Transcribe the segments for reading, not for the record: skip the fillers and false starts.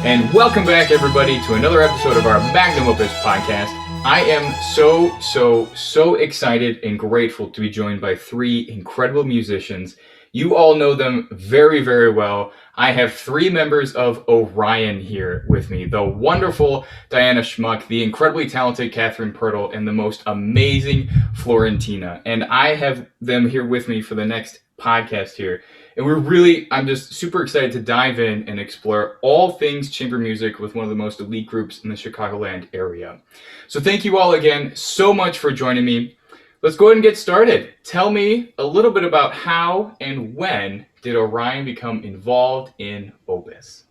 And welcome back, everybody, to another episode of our Magnum OPUS Podcast. I am so excited and grateful to be joined by three incredible musicians. You all know them very well. I have three members of Orion here with me. The wonderful Diana Schmuck, the incredibly talented Catherine Pirtle, and the most amazing Florentina. And I have them here with me for the next podcast here. And I'm just super excited to dive in and explore all things chamber music with one of the most elite groups in the Chicagoland area. So thank you all again so much for joining me. Let's go ahead and get started. Tell me a little bit about how and when did Orion become involved in Opus?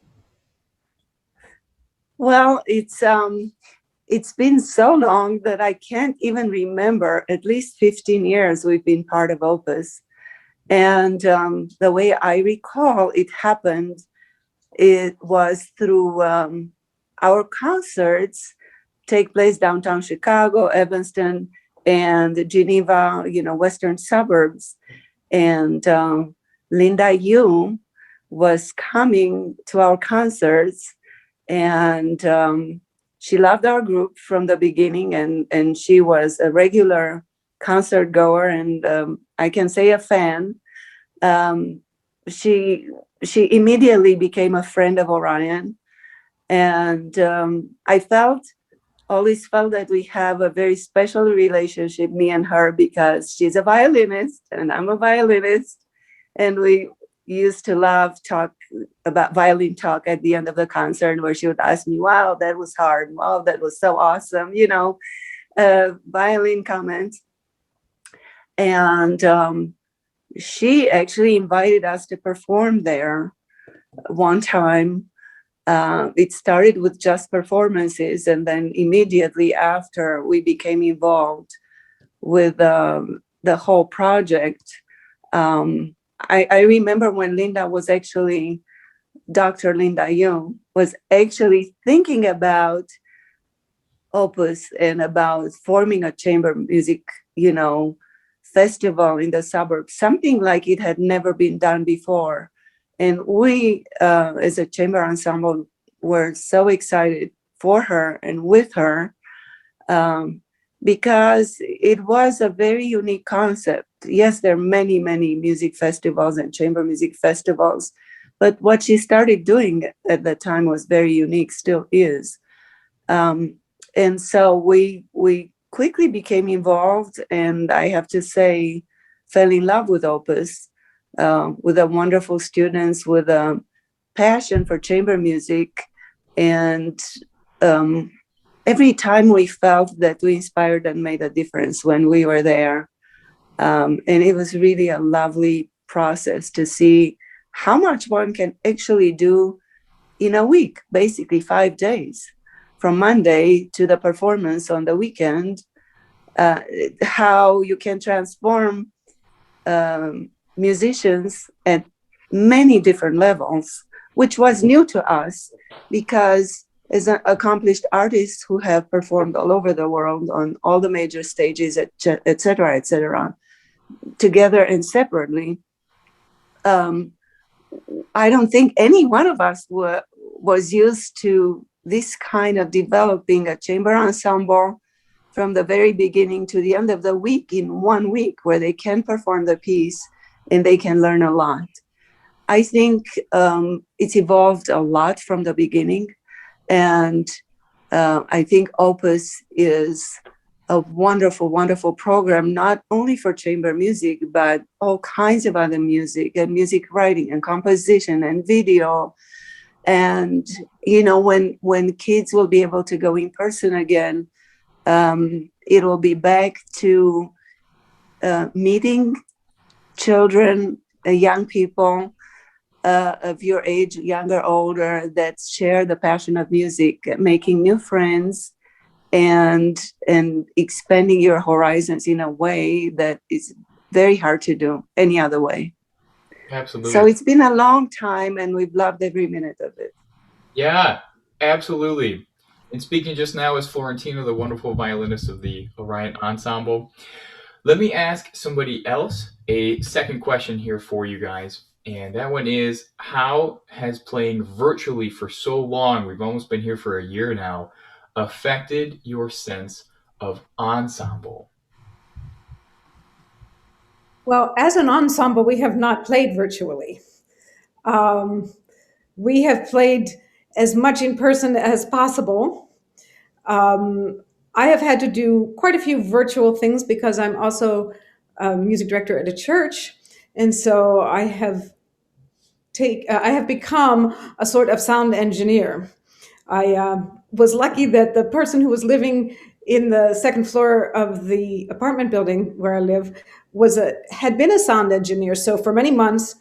Well, it's been so long that I can't even remember. At least 15 years we've been part of Opus. And the way I recall it happened, it was through our concerts take place downtown Chicago, Evanston, and Geneva, western suburbs. And Linda Yu was coming to our concerts, and she loved our group from the beginning, and she was a regular concert goer, and I can say a fan. She immediately became a friend of Orion, and I always felt that we have a very special relationship, me and her, because she's a violinist and I'm a violinist, and we used to love talk about violin talk at the end of the concert, where she would ask me, "Wow, that was hard. Wow, that was so awesome," violin comments. And she actually invited us to perform there one time. It started with just performances, and then immediately after we became involved with the whole project. I remember when Dr. Linda Yu was actually thinking about Opus and about forming a chamber music, festival in the suburbs, something like it had never been done before. And we, as a chamber ensemble, were so excited for her and with her, because it was a very unique concept. Yes, there are many music festivals and chamber music festivals, but what she started doing at that time was very unique, still is. And so we quickly became involved, and I have to say, fell in love with Opus, with the wonderful students, with a passion for chamber music. And every time we felt that we inspired and made a difference when we were there. And it was really a lovely process to see how much one can actually do in a week, basically 5 days. From Monday to the performance on the weekend, how you can transform musicians at many different levels, which was new to us, because as accomplished artists who have performed all over the world on all the major stages, et cetera, together and separately, I don't think any one of us was used to this kind of developing a chamber ensemble from the very beginning to the end of the week in 1 week, where they can perform the piece and they can learn a lot. I think it's evolved a lot from the beginning. And I think Opus is a wonderful program, not only for chamber music, but all kinds of other music and music writing and composition and video. And, when kids will be able to go in person again, it will be back to meeting children, young people of your age, younger, older, that share the passion of music, making new friends, and expanding your horizons in a way that is very hard to do any other way. Absolutely. So it's been a long time, and we've loved every minute of it. Yeah, absolutely. And speaking just now is Florentina, the wonderful violinist of the Orion Ensemble. Let me ask somebody else a second question here for you guys. And that one is, how has playing virtually for so long, we've almost been here for a year now, affected your sense of ensemble? Well, as an ensemble, we have not played virtually. Um, we have played as much in person as possible. I have had to do quite a few virtual things because I'm also a music director at a church, and so I have become a sort of sound engineer. I was lucky that the person who was living in the second floor of the apartment building where I live had been a sound engineer. So for many months,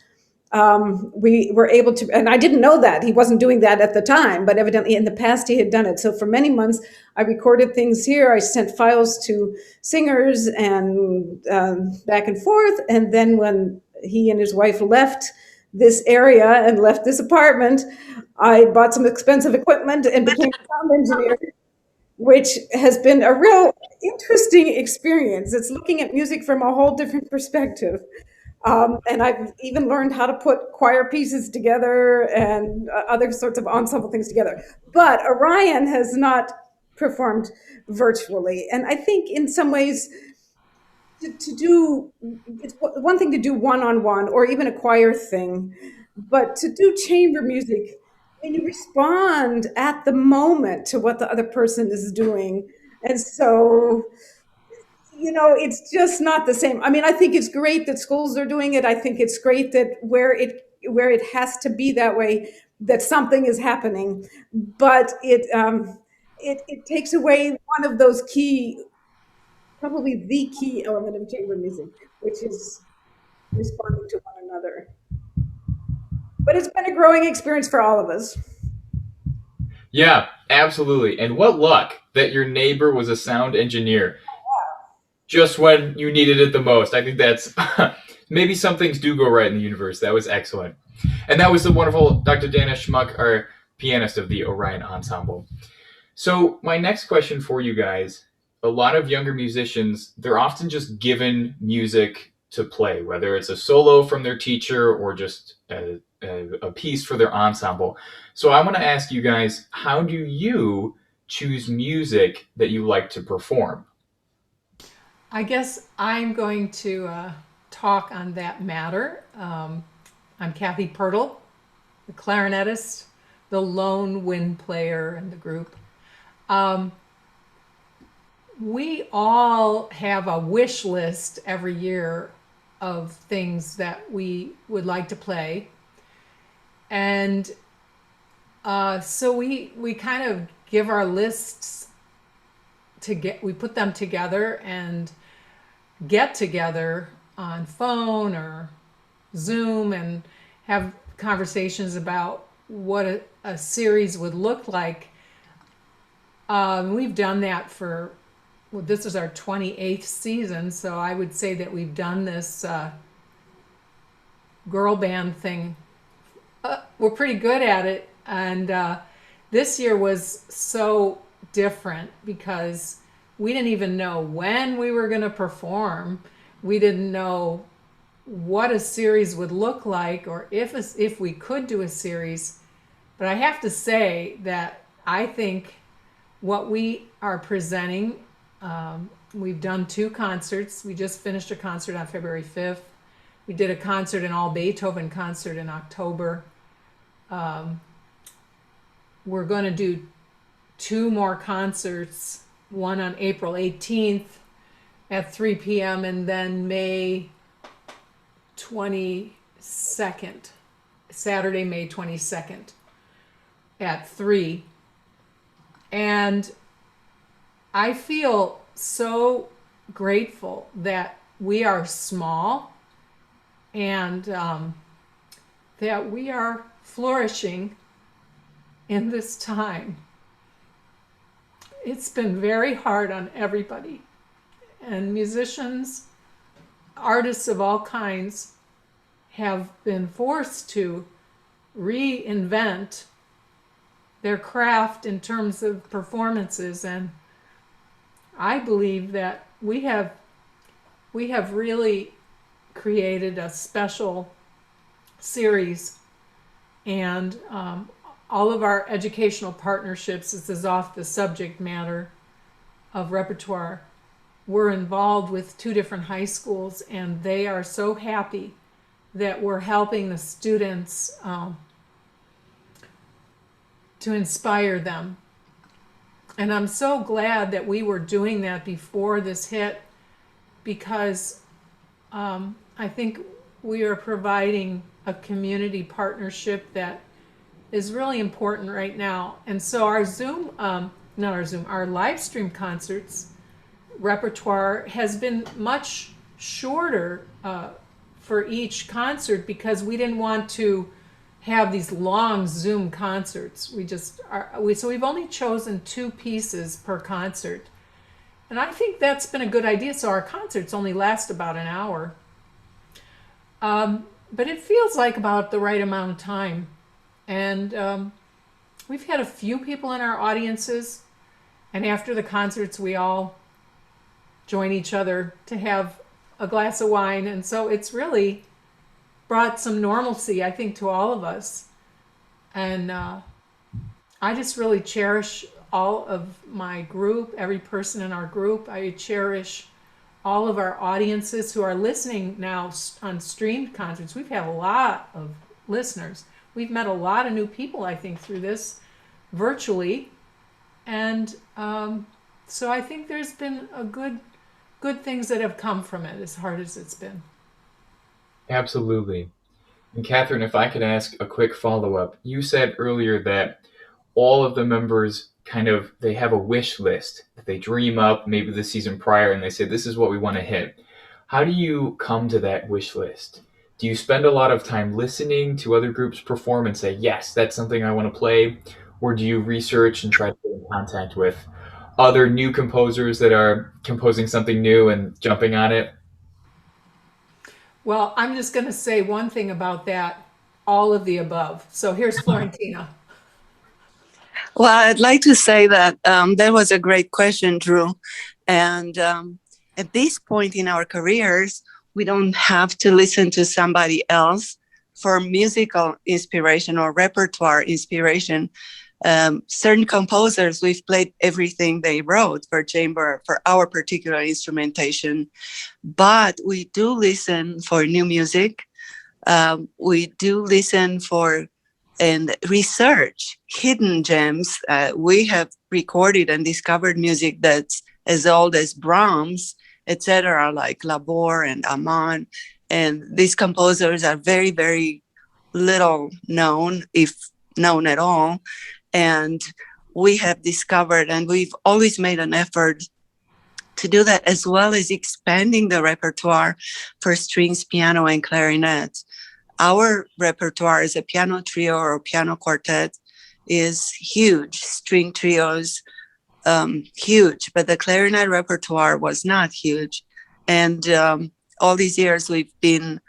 we were able to, and I didn't know that he wasn't doing that at the time, but evidently in the past he had done it. So for many months, I recorded things here. I sent files to singers and back and forth. And then when he and his wife left this area and left this apartment, I bought some expensive equipment and became a sound engineer, which has been a real interesting experience. It's looking at music from a whole different perspective. And I've even learned how to put choir pieces together and other sorts of ensemble things together. But Orion has not performed virtually. And I think in some ways, to do, it's one thing to do one-on-one or even a choir thing, but to do chamber music, when you respond at the moment to what the other person is doing. And so, it's just not the same. I mean, I think it's great that schools are doing it. I think it's great that where it has to be that way, that something is happening, but it takes away one of those probably the key element of chamber music, which is responding to one another. But it's been a growing experience for all of us. Yeah, absolutely. And what luck that your neighbor was a sound engineer just when you needed it the most. I think that's maybe some things do go right in the universe. That was excellent. And that was the wonderful Dr. Dana Schmuck, our pianist of the Orion Ensemble. So my next question for you guys, a lot of younger musicians, they're often just given music to play, whether it's a solo from their teacher or just a piece for their ensemble. So I want to ask you guys, how do you choose music that you like to perform? I guess I'm going to talk on that matter. I'm Kathy Pirtle, the clarinetist, the lone wind player in the group. We all have a wish list every year of things that we would like to play. And so we kind of give our lists we put them together and get together on phone or Zoom and have conversations about what a series would look like. We've done that this is our 28th season, so I would say that we've done this girl band thing. We're pretty good at it, and this year was so different because we didn't even know when we were going to perform. We didn't know what a series would look like or if we could do a series. But I have to say that I think what we are presenting, we've done 2 concerts. We just finished a concert on February 5th. We did a concert, an all Beethoven concert in October. We're going to do 2 more concerts, one on April 18th at 3 p.m. and then May 22nd, Saturday, May 22nd at 3. And I feel so grateful that we are small and that we are flourishing in this time. It's been very hard on everybody, and musicians, artists of all kinds have been forced to reinvent their craft in terms of performances, and I believe that we have really created a special series, and all of our educational partnerships, this is off the subject matter of repertoire, we're involved with 2 different high schools, and they are so happy that we're helping the students to inspire them. And I'm so glad that we were doing that before this hit, because I think we are providing a community partnership that is really important right now. And so our our live stream concerts repertoire has been much shorter for each concert, because we didn't want to have these long Zoom concerts. So we've only chosen 2 pieces per concert. And I think that's been a good idea. So our concerts only last about an hour. But it feels like about the right amount of time. And we've had a few people in our audiences. And after the concerts, we all join each other to have a glass of wine. And so it's really brought some normalcy, I think, to all of us. And I just really cherish all of my group, every person in our group. I cherish all of our audiences who are listening now on streamed concerts. We've had a lot of listeners. We've met a lot of new people, I think, through this virtually. And so I think there's been a good things that have come from it, as hard as it's been. Absolutely. And Catherine, if I could ask a quick follow-up. You said earlier that all of the members they have a wish list that they dream up maybe the season prior, and they say, this is what we want to hit. How do you come to that wish list? Do you spend a lot of time listening to other groups perform and say, yes, that's something I want to play? Or do you research and try to get in contact with other new composers that are composing something new and jumping on it? Well, I'm just going to say one thing about that, all of the above. So here's Florentina. Well, I'd like to say that that was a great question, Drew. And at this point in our careers, we don't have to listen to somebody else for musical inspiration or repertoire inspiration. Certain composers, we've played everything they wrote for chamber, for our particular instrumentation, but we do listen for new music. We do listen for and research hidden gems. We have recorded and discovered music that's as old as Brahms, etc., like Labor and Aman. And these composers are very, very little known, if known at all. And we have discovered, and we've always made an effort to do that, as well as expanding the repertoire for strings, piano, and clarinet. Our repertoire as a piano trio or piano quartet is huge. String trios, huge, but the clarinet repertoire was not huge. And all these years we've been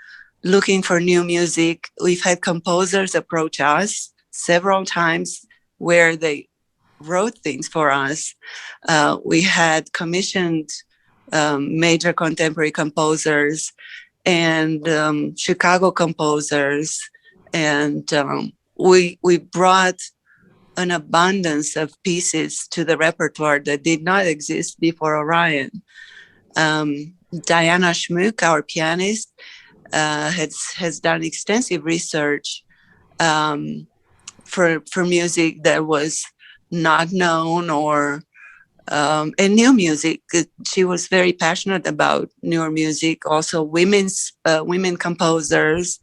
looking for new music. We've had composers approach us several times where they wrote things for us. We had commissioned major contemporary composers and Chicago composers, and we brought an abundance of pieces to the repertoire that did not exist before Orion. Diana Schmuck, our pianist, has done extensive research for music that was not known or and new music. She was very passionate about newer music, also women composers,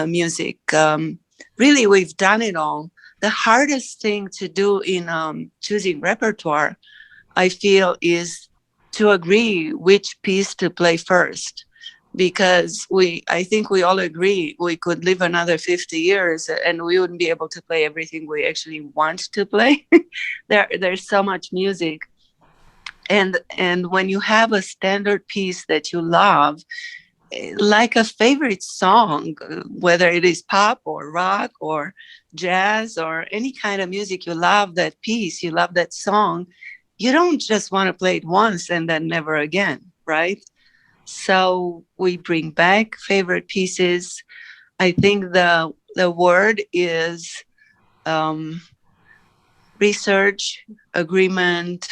music. Really, we've done it all. The hardest thing to do in choosing repertoire, I feel, is to agree which piece to play first. Because I think we all agree we could live another 50 years and we wouldn't be able to play everything we actually want to play. There's so much music. And when you have a standard piece that you love, like a favorite song, whether it is pop or rock or jazz or any kind of music, you love that piece, you love that song, you don't just want to play it once and then never again, right? So we bring back favorite pieces. I think the word is research, agreement,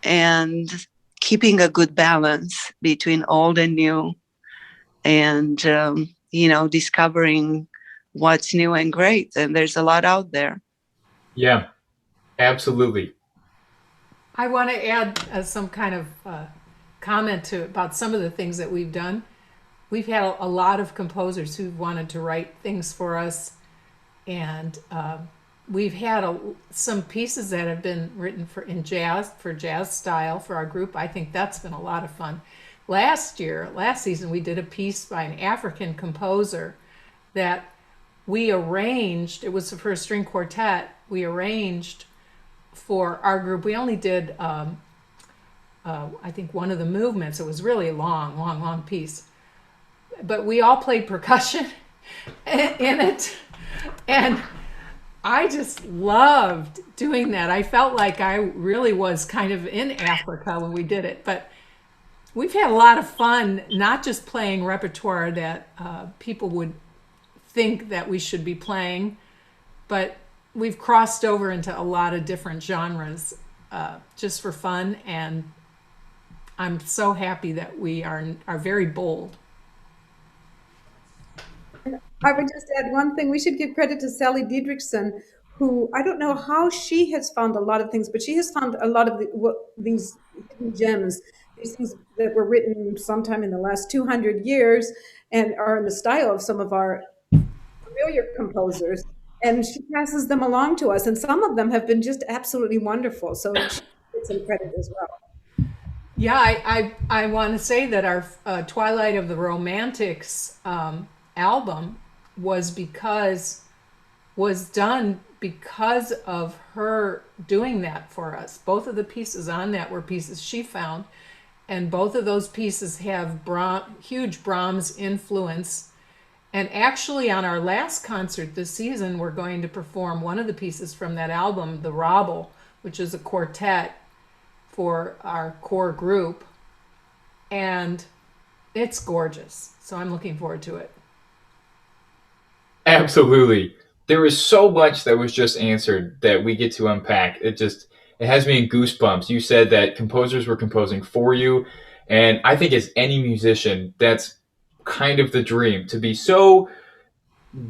and keeping a good balance between old and new, and discovering what's new and great. And there's a lot out there. Yeah, absolutely. I want to add some kind of comment about some of the things that we've done. We've had a lot of composers who've wanted to write things for us, and we've had some pieces that have been written for jazz style for our group. I think that's been a lot of fun. Last season, we did a piece by an African composer that we arranged. It was for a string quartet. We arranged for our group. We only did, I think, one of the movements. It was really a long piece. But we all played percussion in it. And I just loved doing that. I felt like I really was kind of in Africa when we did it. But we've had a lot of fun, not just playing repertoire that people would think that we should be playing, but we've crossed over into a lot of different genres just for fun. And I'm so happy that we are very bold. I would just add one thing. We should give credit to Sally Diedrichson, who, I don't know how she has found a lot of things, but she has found a lot of these hidden gems, these things that were written sometime in the last 200 years and are in the style of some of our familiar composers. And she passes them along to us. And some of them have been just absolutely wonderful. So she gets some credit as well. Yeah, I want to say that our Twilight of the Romantics album was done because of her doing that for us. Both of the pieces on that were pieces she found, and both of those pieces have huge Brahms influence. And actually, on our last concert this season, we're going to perform one of the pieces from that album, The Robble, which is a quartet for our core group, and it's gorgeous. So I'm looking forward to it. Absolutely. There is so much that was just answered that we get to unpack. It has me in goosebumps. You said that composers were composing for you. And I think as any musician, that's kind of the dream, to be so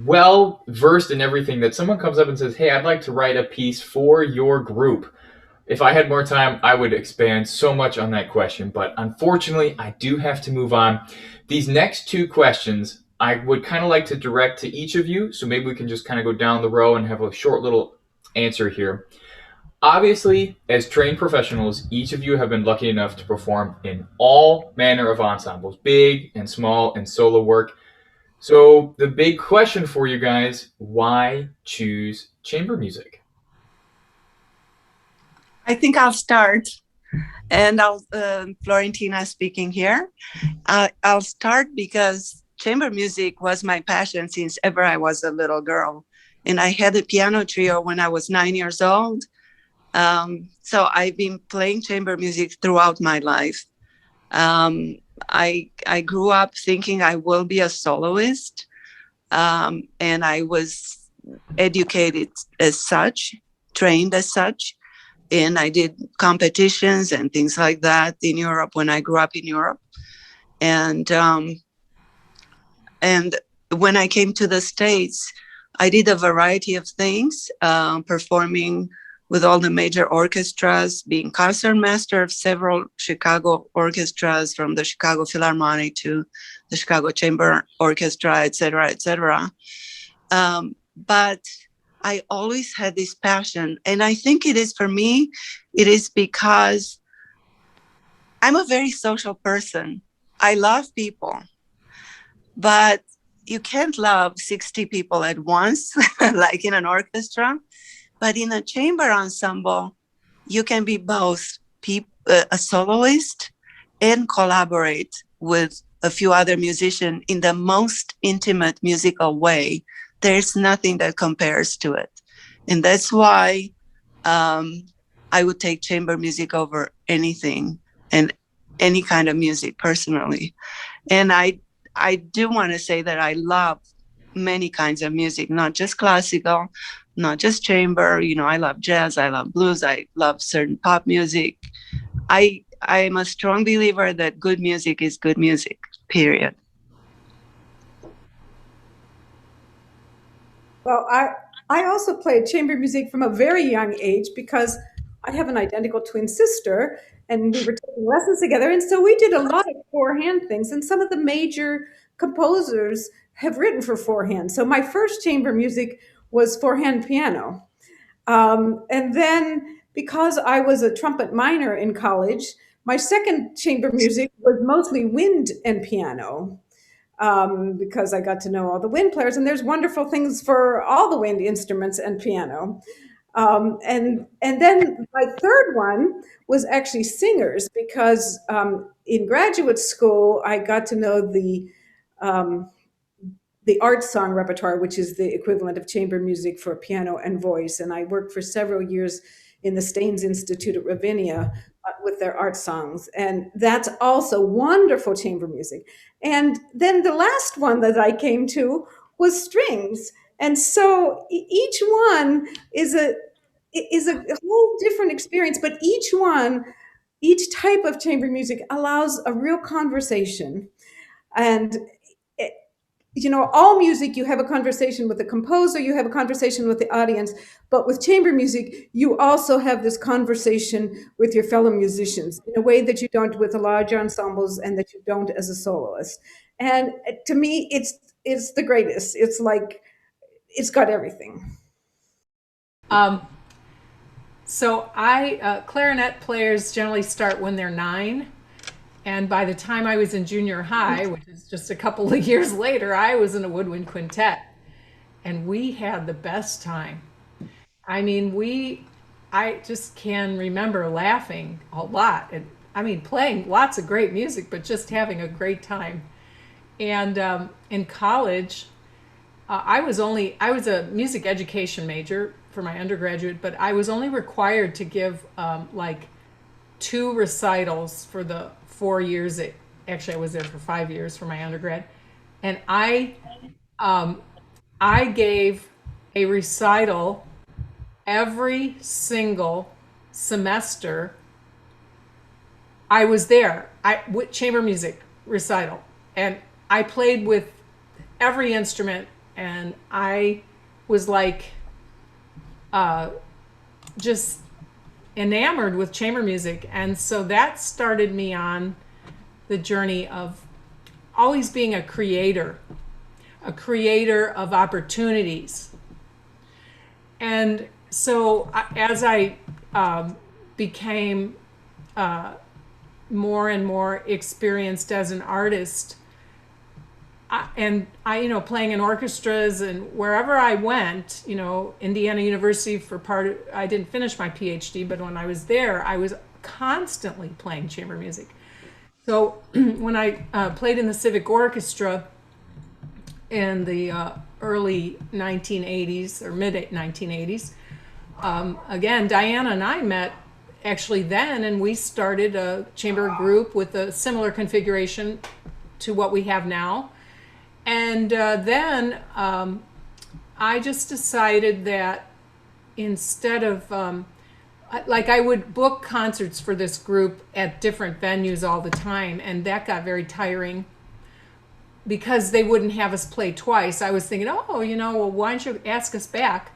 well versed in everything that someone comes up and says, hey, I'd like to write a piece for your group. If I had more time, I would expand so much on that question. But unfortunately, I do have to move on. These next two questions I would kind of like to direct to each of you. So maybe we can just kind of go down the row and have a short little answer here. Obviously, as trained professionals, each of you have been lucky enough to perform in all manner of ensembles, big and small and solo work. So the big question for you guys, why choose chamber music? I think I'll start. And Florentina speaking here. I'll start because chamber music was my passion since ever I was a little girl. And I had a piano trio when I was 9 years old. So I've been playing chamber music throughout my life. I grew up thinking I will be a soloist. And I was educated as such, trained as such. And I did competitions and things like that in Europe when I grew up in Europe. And when I came to the States, I did a variety of things, performing with all the major orchestras, being concertmaster of several Chicago orchestras, from the Chicago Philharmonic to the Chicago Chamber Orchestra, et cetera, et cetera. But I always had this passion. And I think it is, for me, it is because I'm a very social person. I love people. But you can't love 60 people at once, like in an orchestra. But in a chamber ensemble, you can be both a soloist and collaborate with a few other musicians in the most intimate musical way. There's nothing that compares to it. And that's why I would take chamber music over anything and any kind of music personally. And I do want to say that I love many kinds of music, not just classical, not just chamber. I love jazz, I love blues, I love certain pop music. I'm a strong believer that good music is good music, period. Well, I also played chamber music from a very young age because I have an identical twin sister and we were taking lessons together. And so we did a lot of four-hand things. And some of the major composers have written for four-hand. So my first chamber music was four-hand piano. And then because I was a trumpet minor in college, my second chamber music was mostly wind and piano. Because I got to know all the wind players, and there's wonderful things for all the wind instruments and piano. And then my third one was actually singers, because in graduate school I got to know the art song repertoire, which is the equivalent of chamber music for piano and voice. And I worked for several years in the Staines Institute at Ravinia with their art songs. And that's also wonderful chamber music. And then the last one that I came to was strings. And so each one is a whole different experience, but each type of chamber music allows a real conversation. And all music, you have a conversation with the composer, you have a conversation with the audience, but with chamber music, you also have this conversation with your fellow musicians in a way that you don't with the large ensembles and that you don't as a soloist. And to me, it's the greatest. It's like, it's got everything. So clarinet players generally start when they're 9. And by the time I was in junior high, which is just a couple of years later, I was in a woodwind quintet. And we had the best time. I mean, I just can remember laughing a lot. And playing lots of great music, but just having a great time. And in college, I was a music education major for my undergraduate, but I was only required to give like 2 recitals for the 4 years. Actually, I was there for 5 years for my undergrad. And I gave a recital every single semester I was there. With chamber music recital. And I played with every instrument, and I was like just enamored with chamber music. And so that started me on the journey of always being a creator of opportunities. And so as I became more and more experienced as an artist, and I playing in orchestras and wherever I went, Indiana University I didn't finish my PhD, but when I was there, I was constantly playing chamber music. So when I played in the Civic Orchestra in the early 1980s or mid 1980s, again, Diana and I met actually then, and we started a chamber group with a similar configuration to what we have now. And then I just decided that instead of, I would book concerts for this group at different venues all the time, and that got very tiring because they wouldn't have us play twice. I was thinking, well, why don't you ask us back?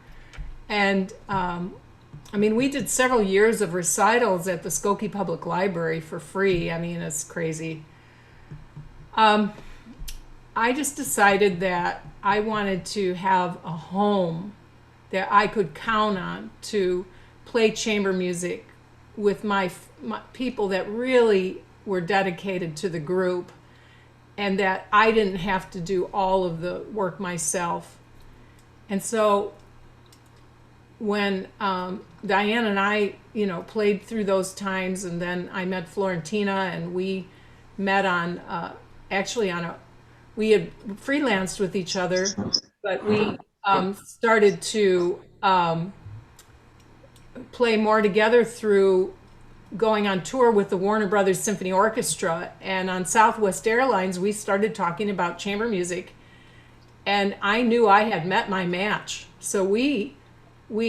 And we did several years of recitals at the Skokie Public Library for free. It's crazy. I just decided that I wanted to have a home that I could count on to play chamber music with my people that really were dedicated to the group, and that I didn't have to do all of the work myself. And so when Diane and I, played through those times, and then I met Florentina, and we met we had freelanced with each other, but we started to play more together through going on tour with the Warner Brothers Symphony Orchestra. And on Southwest Airlines, we started talking about chamber music. and I knew I had met my match. So we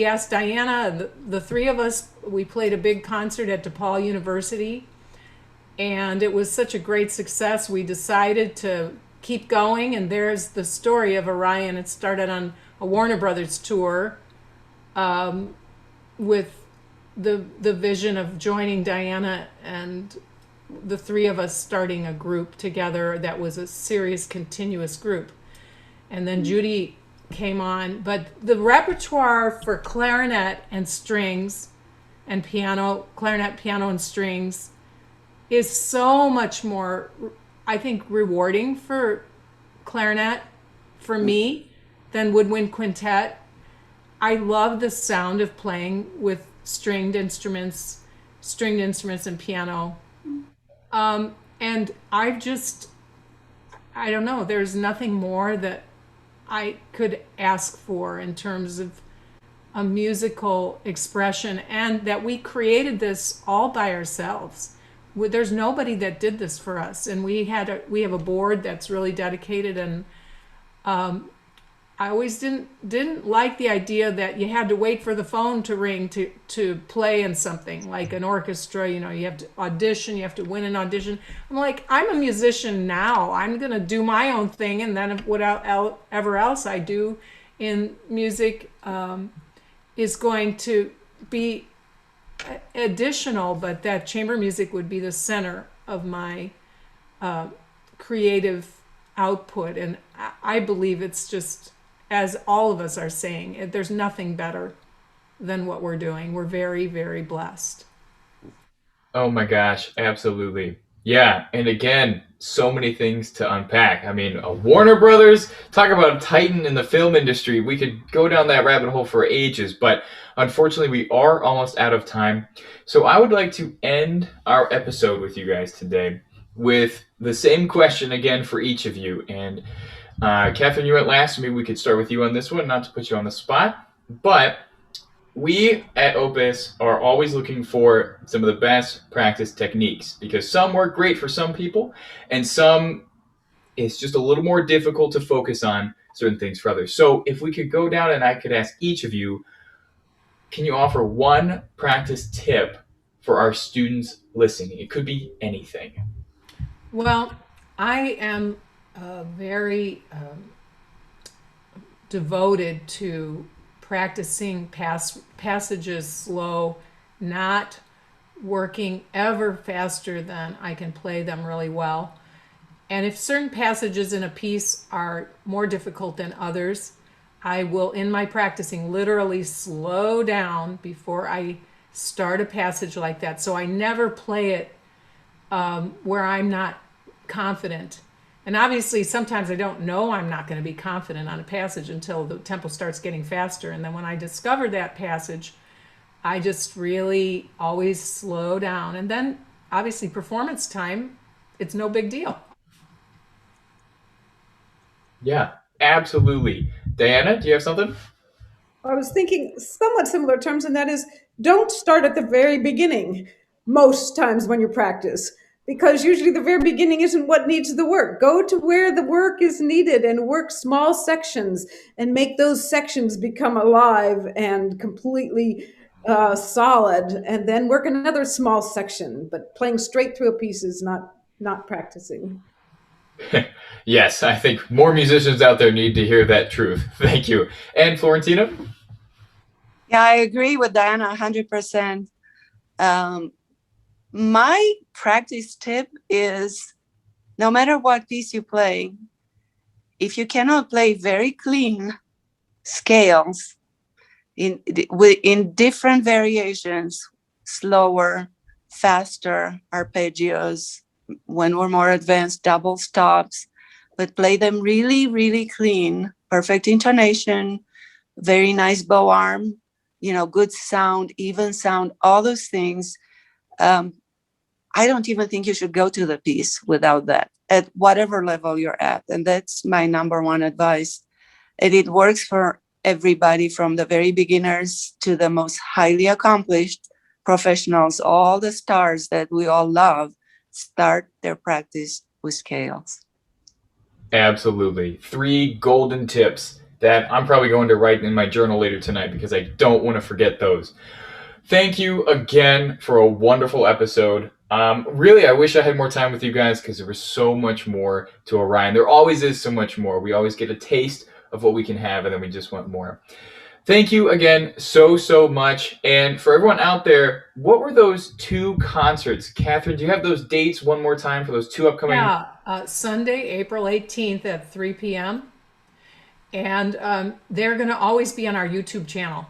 asked Diana, the three of us, we played a big concert at DePaul University, and it was such a great success. We decided to keep going, and there's the story of Orion. It started on a Warner Brothers tour, with the vision of joining Diana and the three of us starting a group together that was a serious, continuous group. And then Judy came on, but the repertoire for clarinet and strings and piano, clarinet, piano, and strings is so much more, I think, rewarding for clarinet for me than woodwind quintet. I love the sound of playing with stringed instruments and piano. And I don't know, there's nothing more that I could ask for in terms of a musical expression, and that we created this all by ourselves. There's nobody that did this for us, and we have a board that's really dedicated, and I always didn't like the idea that you had to wait for the phone to ring to play in something like an orchestra. You have to audition, you have to win an audition. I'm like, I'm a musician now. I'm going to do my own thing, and then whatever else I do in music is going to be additional, but that chamber music would be the center of my creative output. And I believe it's just, as all of us are saying, there's nothing better than what we're doing. We're very, very blessed. Oh my gosh, absolutely. Yeah, and again, so many things to unpack. I mean, Warner Brothers, talk about a titan in the film industry. We could go down that rabbit hole for ages, but unfortunately, we are almost out of time. So I would like to end our episode with you guys today with the same question again for each of you. And Catherine, you went last. Maybe we could start with you on this one, not to put you on the spot, but we at Opus are always looking for some of the best practice techniques, because some work great for some people and some it's just a little more difficult to focus on certain things for others. So if we could go down and I could ask each of you, can you offer one practice tip for our students listening? It could be anything. Well, I am very devoted to practicing passages slow, not working ever faster than I can play them really well. And if certain passages in a piece are more difficult than others, I will, in my practicing, literally slow down before I start a passage like that. So I never play it where I'm not confident. And obviously, sometimes I don't know I'm not going to be confident on a passage until the tempo starts getting faster. And then when I discover that passage, I just really always slow down. And then, obviously, performance time, it's no big deal. Yeah, absolutely. Diana, do you have something? I was thinking somewhat similar terms, and that is, don't start at the very beginning most times when you practice, because usually the very beginning isn't what needs the work. Go to where the work is needed and work small sections and make those sections become alive and completely solid, and then work another small section. But playing straight through a piece is not practicing. Yes, I think more musicians out there need to hear that truth. Thank you. And Florentina? Yeah, I agree with Diana 100%. My practice tip is, no matter what piece you play, if you cannot play very clean scales in different variations, slower, faster, arpeggios, when we're more advanced, double stops, but play them really, really clean, perfect intonation, very nice bow arm, good sound, even sound, all those things. I don't even think you should go to the piece without that, at whatever level you're at. And that's my number one advice. And it works for everybody, from the very beginners to the most highly accomplished professionals. All the stars that we all love start their practice with scales. Absolutely. 3 golden tips that I'm probably going to write in my journal later tonight because I don't want to forget those. Thank you again for a wonderful episode. Really, I wish I had more time with you guys because there was so much more to Orion. There always is so much more. We always get a taste of what we can have, and then we just want more. Thank you again so much. And for everyone out there, what were those 2 concerts? Catherine, do you have those dates one more time for those 2 upcoming? Yeah, Sunday, April 18th at 3 p.m. And they're going to always be on our YouTube channel.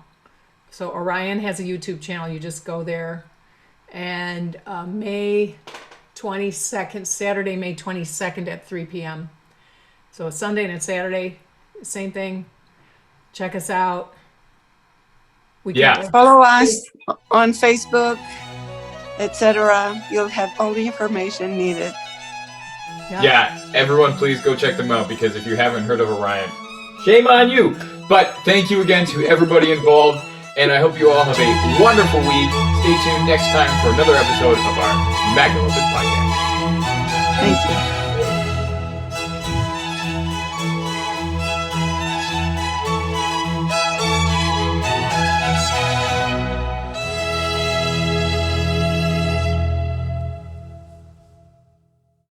So Orion has a YouTube channel. You just go there. And May 22nd, Saturday, May 22nd at 3 p.m. So it's Sunday and it's Saturday, same thing. Check us out. Follow us on Facebook, etc. You'll have all the information needed. Yeah, everyone please go check them out because if you haven't heard of Orion, shame on you. But thank you again to everybody involved, and I hope you all have a wonderful week. Stay tuned next time for another episode of our Magnum OPUS Podcast. Thank you.